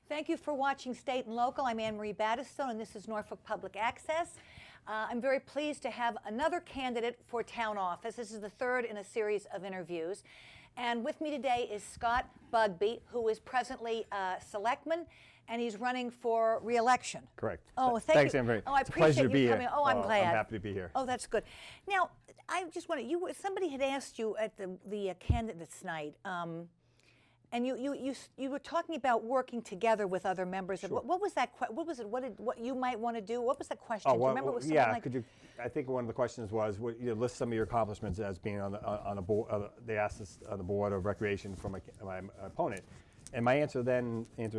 Thank you for watching State and Local. I'm Anne Marie Battistone, and this is Norfolk Public Access. I'm very pleased to have another candidate for town office. This is the third in a series of interviews. And with me today is Scott Bugbee, who is presently Selectman, and he's running for re-election. Correct. Oh, Thanks, Anne Marie. Oh, I it's appreciate a pleasure to be you here. coming. Oh, I'm glad. I'm happy to be here. Oh, that's good. Now, I just want to, somebody had asked you at the candidates night, and you were talking about working together with other members. Sure. What was that? What was it? What you might want to do? What was that question? Oh, do you remember? It was yeah. like, Could you? I think one of the questions was, list some of your accomplishments as being on the board. They asked us on the board of recreation from my opponent, and my answer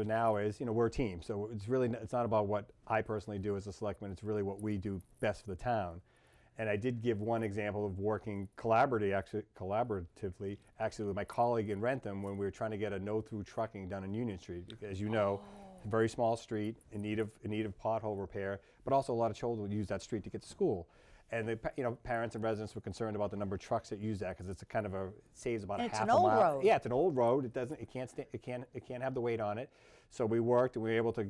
now is, we're a team. So it's not about what I personally do as a selectman. It's really what we do best for the town. And I did give one example of working collaboratively with my colleague in Rentham when we were trying to get a no-through trucking done on Union Street. As you know, a very small street in need of pothole repair, but also a lot of children would use that street to get to school. And the parents and residents were concerned about the number of trucks that use that because it's it saves about and a half a it's mile. an old road. Yeah, it's an old road. It can't have the weight on it. So we worked and we were able to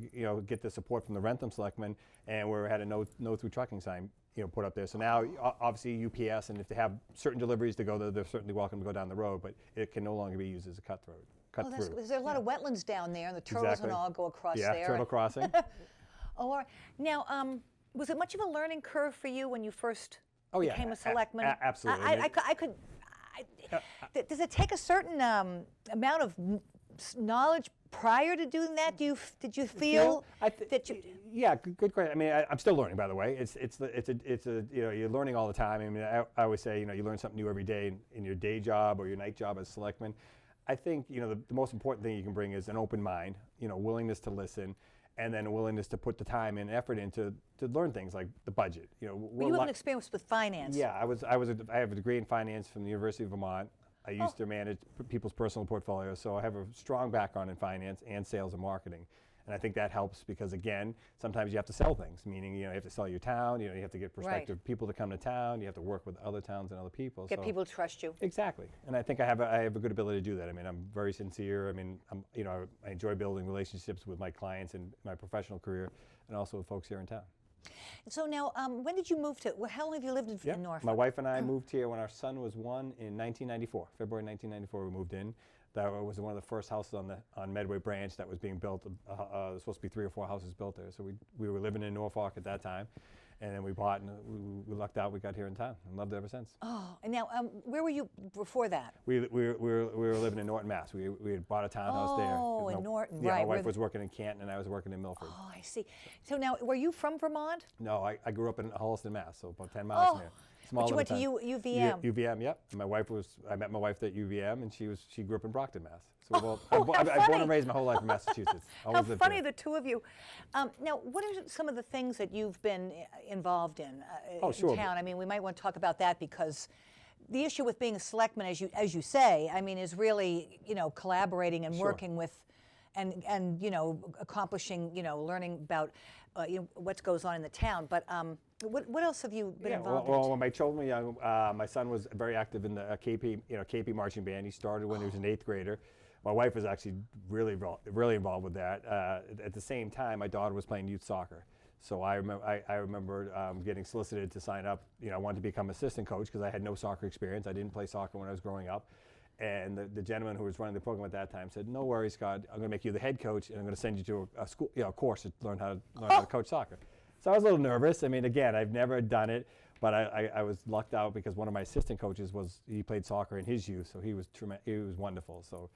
get the support from the Rentham Selectmen, and we had a no-through trucking sign put up there. So now, obviously, UPS, and if they have certain deliveries to go there, they're certainly welcome to go down the road, but it can no longer be used as a cut through. That's good. There's a lot of wetlands down there, and the turtles and all go across there. Yeah, turtle crossing. Oh, all right. Now, was it much of a learning curve for you when you first became a selectman? Absolutely. Does it take a certain amount of knowledge prior to doing that? Did you feel that you? Yeah, good question. I mean, I'm still learning, by the way. You're learning all the time. I mean, I always say, you learn something new every day in your day job or your night job as selectman. I think, the most important thing you can bring is an open mind, willingness to listen, and then a willingness to put the time and effort into to learn things like the budget. You have an experience with finance. Yeah, I have a degree in finance from the University of Vermont. I used to manage people's personal portfolios, so I have a strong background in finance and sales and marketing. And I think that helps because, again, sometimes you have to sell things, meaning you have to sell your town, you have to get prospective people to come to town, you have to work with other towns and other people. Get people to trust you. Exactly. And I think I have a good ability to do that. I mean, I'm very sincere. I mean, I enjoy building relationships with my clients in my professional career and also with folks here in town. So now, when did you move to, how long have you lived in Norfolk? My wife and I moved here when our son was 1 in 1994. February 1994 we moved in. That was one of the first houses on Medway Branch that was being built. There was supposed to be 3 or 4 houses built there. So we were living in Norfolk at that time. And then we bought and we lucked out. We got here in town and loved it ever since. Oh, and now where were you before that? We were living in Norton, Mass. We had bought a townhouse there. Oh, in Norton, yeah, right. my wife was working in Canton and I was working in Milford. Oh, I see. So now, were you from Vermont? No, I grew up in Holliston, Mass, so about 10 miles from here. But you went to UVM. UVM, yep. And I met my wife at UVM, and she grew up in Brockton, Mass. So I've born and raised my whole life in Massachusetts. How funny, the two of you. Now, what are some of the things that you've been involved in town? I mean, we might want to talk about that because the issue with being a selectman, as you say, I mean, is really collaborating and working with. And accomplishing, learning about what goes on in the town. But what else have you been involved in? Well, when my children were young, my son was very active in the KP marching band. He started when he was an 8th grader. My wife was actually really involved with that. At the same time, my daughter was playing youth soccer. So I remember getting solicited to sign up. I wanted to become assistant coach because I had no soccer experience. I didn't play soccer when I was growing up. And the gentleman who was running the program at that time said, "No worries, Scott. I'm going to make you the head coach, and I'm going to send you to a school, course to learn how to coach soccer." So I was a little nervous. I mean, again, I've never done it, but I was lucked out because one of my assistant coaches he played soccer in his youth, so he was wonderful. So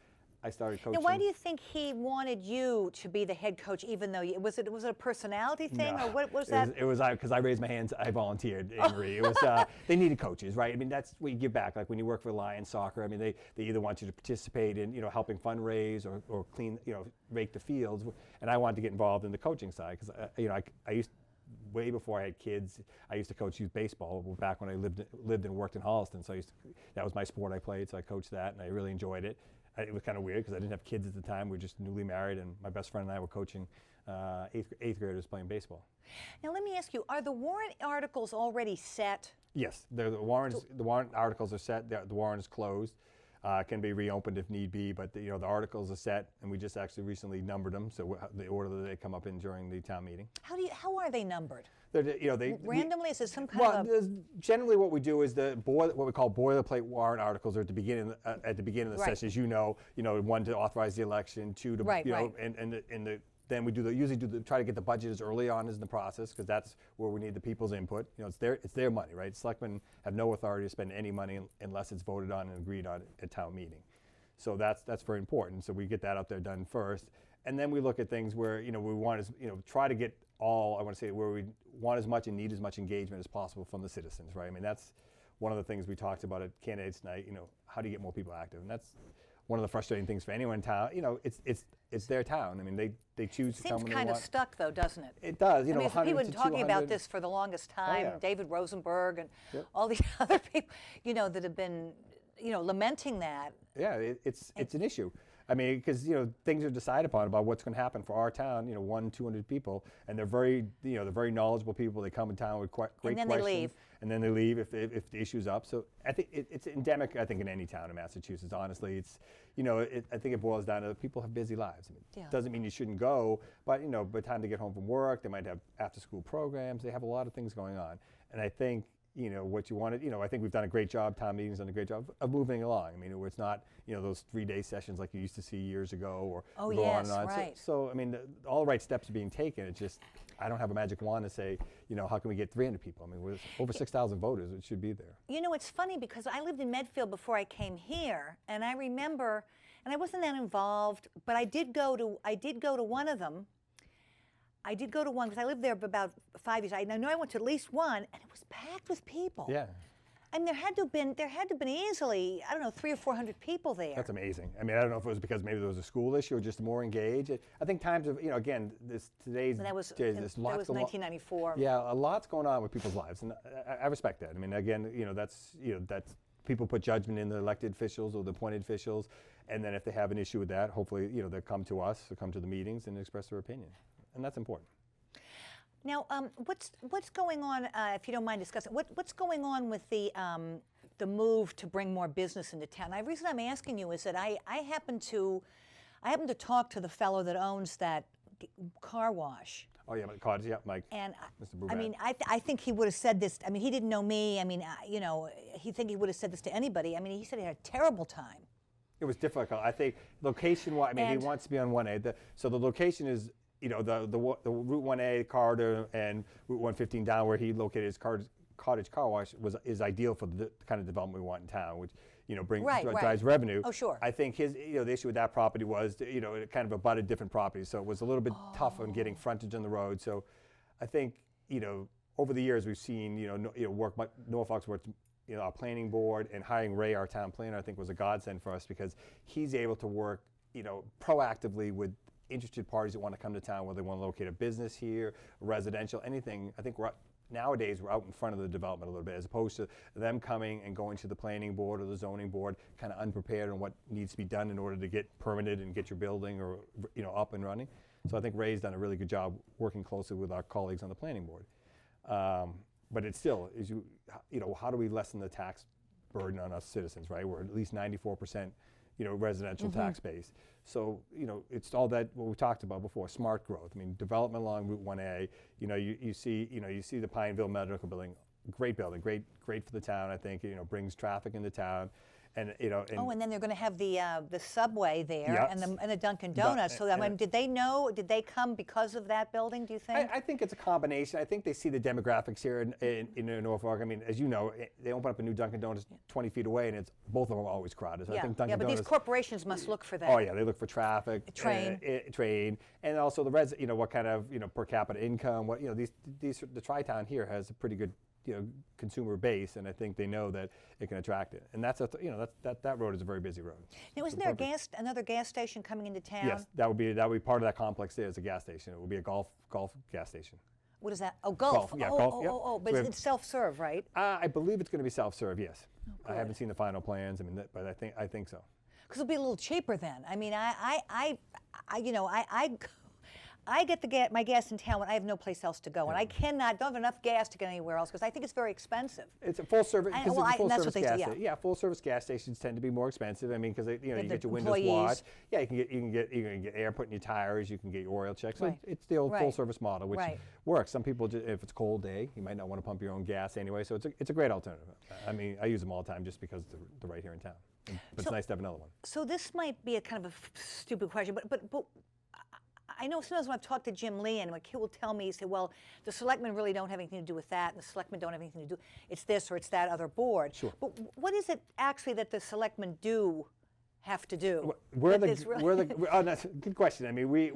I started coaching. Now, why do you think he wanted you to be the head coach, even though was it a personality thing, or what was that? It was because I raised my hands. I volunteered, Anne Marie. It was they needed coaches, right? I mean, that's what you give back. Like when you work for Lions Soccer, I mean, they either want you to participate in helping fundraise or clean rake the fields, and I wanted to get involved in the coaching side because I used. Way before I had kids, I used to coach youth baseball back when I lived and worked in Holliston. So that was my sport I played. So I coached that, and I really enjoyed it. It was kind of weird because I didn't have kids at the time. We were just newly married, and my best friend and I were coaching 8th graders playing baseball. Now let me ask you: are the warrant articles already set? Yes, the warrant articles are set. The warrant is closed. can be reopened if need be, but the articles are set, and we just actually recently numbered them, so the order that they come up in during the town meeting. How are they numbered? They Randomly? Is it some kind of generally what we do is what we call boilerplate warrant articles are at the beginning of the session. As you know, one to authorize the election, two to then we try to get the budget as early on as in the process, because that's where we need the people's input. It's their money, right? Selectmen have no authority to spend any money unless it's voted on and agreed on at town meeting. So that's very important. So we get that out there done first, and then we look at things where we want to try to get where we want as much and need as much engagement as possible from the citizens, right? I mean, that's one of the things we talked about at Candidates Night. How do you get more people active? And that's one of the frustrating things for anyone in town. It's their town. I mean, they choose to come when they want. Seems kind of stuck, though, doesn't it? It does. People have been talking about this for the longest time. yeah. David Rosenberg and all these other people, that have been, lamenting that. Yeah, it's an issue. I mean, because things are decided upon about what's going to happen for our town. 200 people, and they're very knowledgeable people. They come in town with great questions, and then they leave. And then they leave if the issue's up. So I think it's endemic. I think in any town in Massachusetts. Honestly, it's I think it boils down to people have busy lives. I mean, it doesn't mean you shouldn't go, but by the time they get home from work, they might have after-school programs. They have a lot of things going on, and I think. What you wanted, I think we've done a great job, town meeting's done a great job of moving along. I mean, where it's not, those 3-day sessions like you used to see years ago or go on and on. Right. So I mean, all the right steps are being taken. It's just, I don't have a magic wand to say, how can we get 300 people? I mean, we're over 6,000 voters, it should be there. It's funny because I lived in Medfield before I came here, and I remember, and I wasn't that involved, but I did go to one of them. I did go to one because I lived there for about 5 years. I know I went to at least one, and it was packed with people. Yeah. And there had to have been easily, 300 or 400 people there. That's amazing. I mean, I don't know if it was because maybe there was a school issue or just more engaged. I think times of, again, today's that was days, that was 1994. Yeah, a lot's going on with people's lives, and I respect that. I mean, again, that's people put judgment in the elected officials or the appointed officials, and then if they have an issue with that, hopefully, they'll come to us or come to the meetings and express their opinion. And that's important. Now, what's going on? If you don't mind discussing, what's going on with the move to bring more business into town? The reason I'm asking you is that I happen to talk to the fellow that owns that car wash. Oh yeah, Mike. And Mr. Bugbee. I mean, I think he would have said this. I mean, he didn't know me. I mean, he would have said this to anybody. I mean, he said he had a terrible time. It was difficult. I think location-wise. I mean, he wants to be on 1A. So the location is. The Route 1A corridor and Route 115 down where he located his cottage car wash is ideal for the kind of development we want in town, which drives revenue. Oh, sure. I think his the issue with that property was it kind of abutted different properties, so it was a little bit tough on getting frontage on the road. So I think over the years we've seen Norfolk's worked. Our planning board and hiring Ray, our town planner, I think was a godsend for us because he's able to work proactively with interested parties that want to come to town, whether they want to locate a business here, residential, anything. I think nowadays we're out in front of the development a little bit, as opposed to them coming and going to the planning board or the zoning board kind of unprepared on what needs to be done in order to get permitted and get your building or up and running. So I think Ray's done a really good job working closely with our colleagues on the planning board. But it still is how do we lessen the tax burden on us citizens, right? We're at least 94%. Residential tax base. So, it's all that what we talked about before, smart growth. I mean, development along Route 1A, you see the Pineville Medical Building, great building, great for the town, I think, brings traffic into town. And and then they're going to have the subway there. Yes. and the Dunkin' Donuts. So I mean, did they come because of that building? Do you think? I think it's a combination. I think they see the demographics here in Norfolk. I mean, as you know, they open up a new Dunkin' Donuts 20 feet away, and both of them are always crowded. So I think Dunkin' but Donuts, these corporations must look for that. Oh yeah, they look for traffic, train, and also what kind of per capita income. What the Tri-Town here has a pretty good consumer base, and I think they know that it can attract it. And that's that road is a very busy road. Now, isn't there another gas station coming into town? Yes, that would be part of that complex. There is a gas station. It would be a golf gas station. What is that? Oh, golf. Yeah, golf. Yep. But it's self-serve, right? I believe it's going to be self-serve. Yes. Oh, I haven't seen the final plans. I mean, but I think so. Because it'll be a little cheaper then. I mean, I get my gas in town when I have no place else to go, and I don't have enough gas to get anywhere else because I think it's very expensive. It's a full service. That's what they do. Yeah, full service gas stations tend to be more expensive. I mean, because you get your windows employees. washed. Yeah, you can get air put in your tires. You can get your oil checked. So Right. it's the old Right. full service model, which Right. works. Some people, if it's a cold day, you might not want to pump your own gas anyway. So it's a great alternative. I mean, I use them all the time just because they're right here in town. But it's nice to have another one. So this might be a kind of a stupid question, but I know sometimes when I've talked to Jim Lee, and like he will tell me, he said, well, the selectmen really don't have anything to do with that, and the selectmen don't have anything to do, it's this or it's that other board. Sure. But what is it actually that the selectmen do have to do? That's a good question. I mean, we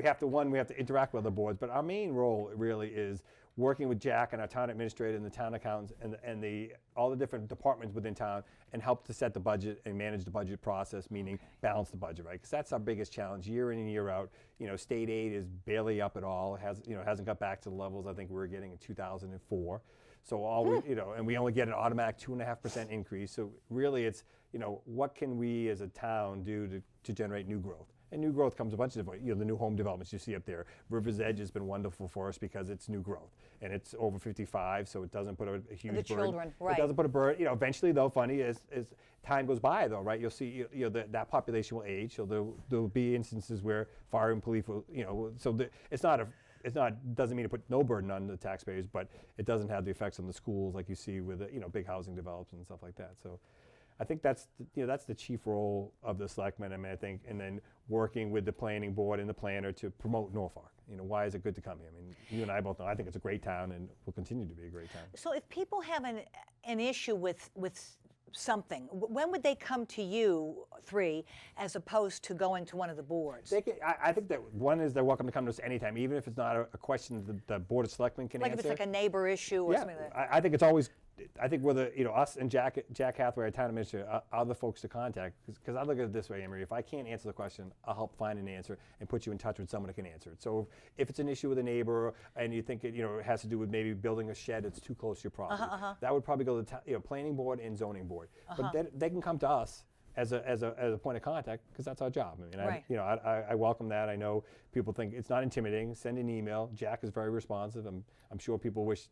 have to interact with other boards, but our main role really is working with Jack and our town administrator and the town accountants and all the different departments within town and help to set the budget and manage the budget process, meaning balance the budget, right? Because that's our biggest challenge year in and year out. State aid is barely up at all. It hasn't got back to the levels I think we were getting in 2004. So and we only get an automatic 2.5% increase. So really it's, what can we as a town do to generate new growth? And new growth comes a bunch of different, the new home developments you see up there. River's Edge has been wonderful for us because it's new growth. And it's over 55, so it doesn't put a huge burden. The children, right. It doesn't put a burden. Eventually, though, funny, as time goes by, though, right, you'll see, that population will age. So there'll be instances where fire and police will, doesn't mean to put no burden on the taxpayers, but it doesn't have the effects on the schools like you see with, big housing developments and stuff like that. So I think that's the chief role of the selectmen. I mean, I think, and then working with the planning board and the planner to promote Norfolk. Why is it good to come here? I mean, you and I both know I think it's a great town and will continue to be a great town. So if people have an issue with something, when would they come to you three as opposed to going to one of the boards? I think that one is they're welcome to come to us anytime, even if it's not a question that the Board of Selectmen can answer. Like if it's like a neighbor issue or something like that. I think it's always, I think whether, us and Jack Hathaway, our town administrator, are the folks to contact. Because I look at it this way, Anne Marie, if I can't answer the question, I'll help find an answer and put you in touch with someone who can answer it. So if it's an issue with a neighbor and you think it has to do with maybe building a shed that's too close to your property, that would probably go to the planning board and zoning board. But they can come to us as a point of contact because that's our job. I mean, right. I welcome that. I know people think it's not intimidating. Send an email. Jack is very responsive. I'm sure people wish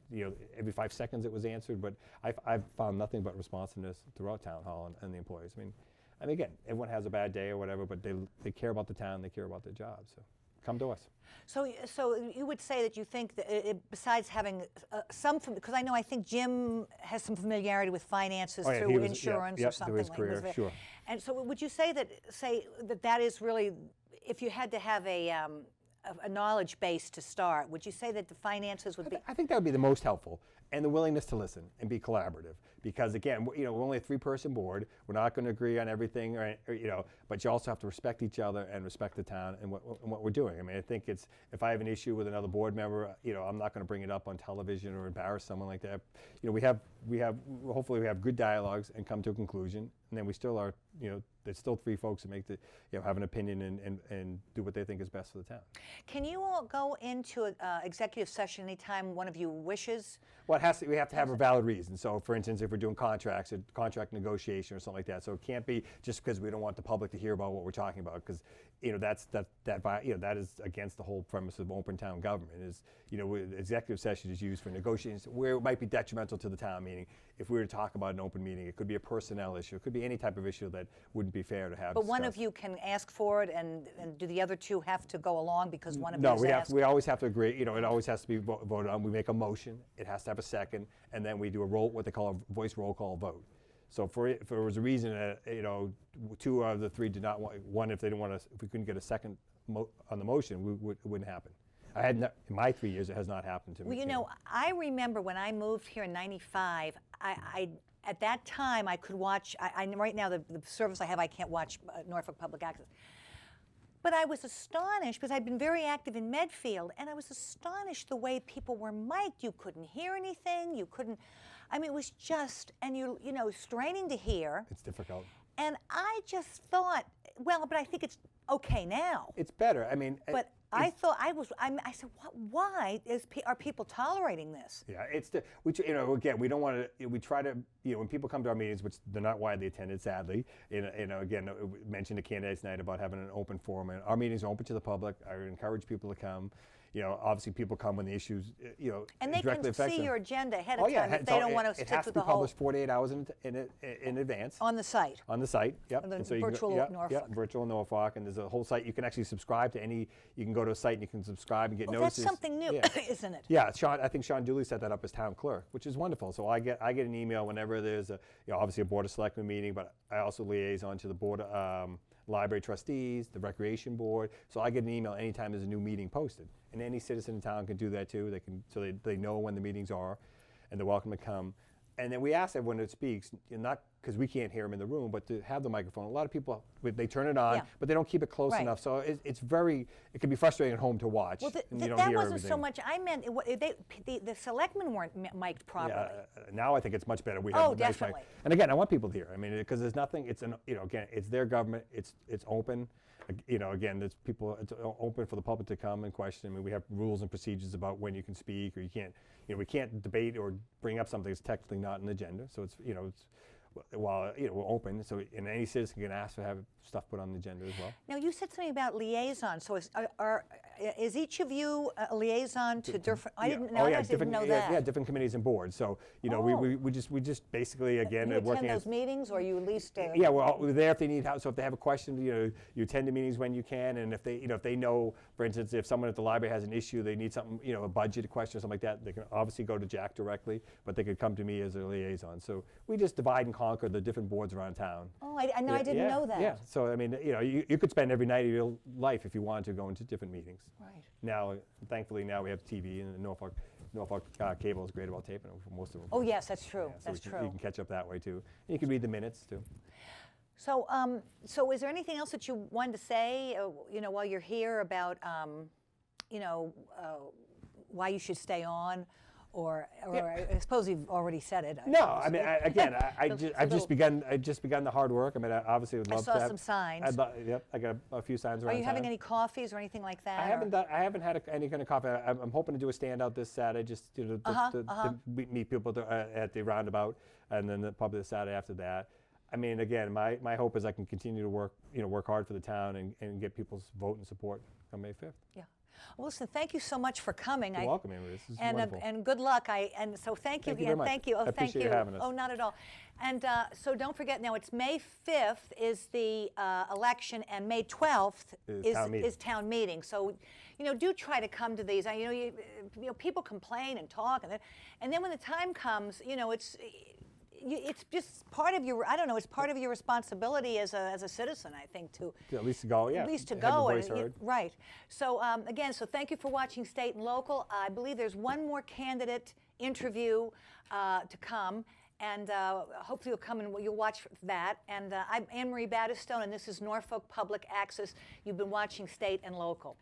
every 5 seconds it was answered, but I've found nothing but responsiveness throughout town hall and the employees. I mean, again, everyone has a bad day or whatever, but they care about the town. They care about their job. So come to us. So you would say that you think that besides having because I think Jim has some familiarity with finances through insurance or something through his career, sure. And so would you say that is really, if you had to have a knowledge base to start, would you say that the finances would be? I think that would be the most helpful, and the willingness to listen and be collaborative. Because again, we're only a 3-person board. We're not going to agree on everything, but you also have to respect each other and respect the town and what we're doing. I mean, I think it's, if I have an issue with another board member, I'm not going to bring it up on television or embarrass someone like that. Hopefully we have good dialogues and come to a conclusion, and then we still are, there's still 3 folks that make have an opinion and do what they think is best for the town. Can you all go into an executive session anytime one of you wishes? Well, we have to have a valid reason. So, for instance, if we're doing contracts, a contract negotiation or something like that, so it can't be just because we don't want the public to hear about what we're talking about, because that is against the whole premise of open town government. Is executive session is used for negotiations where it might be detrimental to the town. Meaning, if we were to talk about an open meeting, it could be a personnel issue, it could be any type of issue that wouldn't be fair to have. But one of you can ask for it, and do the other 2 have to go along because one of you No, asked? we always have to agree. It always has to be voted on. We make a motion. It has to have a second, and then we do what they call a voice roll call vote. So if there was a reason that 2 out of the 3 did not want one, if we couldn't get a second on the motion, it wouldn't happen. In my 3 years, it has not happened to me. Well, I remember when I moved here in '95. At that time, I could watch. Right now, the service I have, I can't watch Norfolk Public Access. But I was astonished because I'd been very active in Medfield, and I was astonished the way people were mic'd. You couldn't hear anything. You couldn't. I mean, it was just, and straining to hear. It's difficult. And I just thought, but I think it's okay now. It's better. I mean, but I thought I said, why are people tolerating this? Yeah, it's again, we don't want to. We try to, when people come to our meetings, which they're not widely attended, sadly. Again, we mentioned the candidates night about having an open forum, and our meetings are open to the public. I would encourage people to come. Obviously people come when the issues, and they directly affect them. can see your agenda ahead of time if they don't want to stick with the whole. It has to be published 48 hours in advance. On the site. On the site, yep. And so virtual Norfolk. Yeah, virtual Norfolk, and there's a whole site. You can actually subscribe to any. You can go to a site and you can subscribe and get notices. That's something new, isn't it? Yeah, I think Sean Dooley set that up as town clerk, which is wonderful. So I get an email whenever there's obviously a board of selectmen meeting, but I also liaison to the board. Library trustees, the recreation board. So I get an email anytime there's a new meeting posted, and any citizen in town can do that too. They know when the meetings are, and they're welcome to come. And then we ask everyone that speaks, not because we can't hear them in the room, but to have the microphone. A lot of people, they turn it on, but they don't keep it close enough. So it can be frustrating at home to watch. Well, and you don't that hear wasn't everything. so much. I meant the selectmen weren't mic'd properly. Yeah, now I think it's much better. We have nice definitely. mic. And again, I want people to hear. I mean, because there's nothing. It's again, it's their government. It's open. Again, it's open for the public to come and question. I mean, we have rules and procedures about when you can speak or you can't. We can't debate or bring up something that's technically not an agenda. So it's while we're open, so any citizen can ask to have stuff put on the agenda as well. Now you said something about liaison. So is each of you a liaison to different? I didn't know. I didn't know that. Yeah, different committees and boards. So we just basically again you working attend those meetings, or you at least. Yeah, we're there if they need help. So if they have a question, you attend the meetings when you can, and if they know, for instance, if someone at the library has an issue, they need something, a budget question or something like that, they can obviously go to Jack directly, but they could come to me as a liaison. So we just divide and conquer the different boards around town. Oh, I didn't know that. Yeah, so I mean, you could spend every night of your life if you wanted to go into different meetings. Right. Now, thankfully, we have TV, and Norfolk cable is great about taping them for most of them. Oh yes, that's true. Yeah, so that's true. You can catch up that way too. And you can read the minutes too. So, so is there anything else that you wanted to say, while you're here about, why you should stay on, or I suppose you've already said it. No, I mean, I've just begun the hard work. I mean, I obviously would love to have. I saw some signs. Yep, I got a few signs around. Are you having any coffees or anything like that? I haven't had any kind of coffee. I'm hoping to do a standout this Saturday, just to meet people at the roundabout, and then probably the Saturday after that. I mean, again, my hope is I can continue to work hard for the town and get people's vote and support on May 5th. Yeah. Well, listen, thank you so much for coming. You're welcome, Anne Marie. This is wonderful. And good luck. So thank you. Thank you very much. Thank you. Oh, I appreciate you having us. Oh, not at all. And so don't forget, now it's May 5th is the election, and May 12th is town meeting. So, do try to come to these. People complain and talk, and then when the time comes, it's just part of your. I don't know. It's part of your responsibility as a citizen, I think, to at least to go. Yeah. At least to have go. your voice heard. Right. So again, so thank you for watching State and Local. I believe there's one more candidate interview to come, and hopefully you'll come and you'll watch that. And I'm Anne Marie Battistone, and this is Norfolk Public Access. You've been watching State and Local.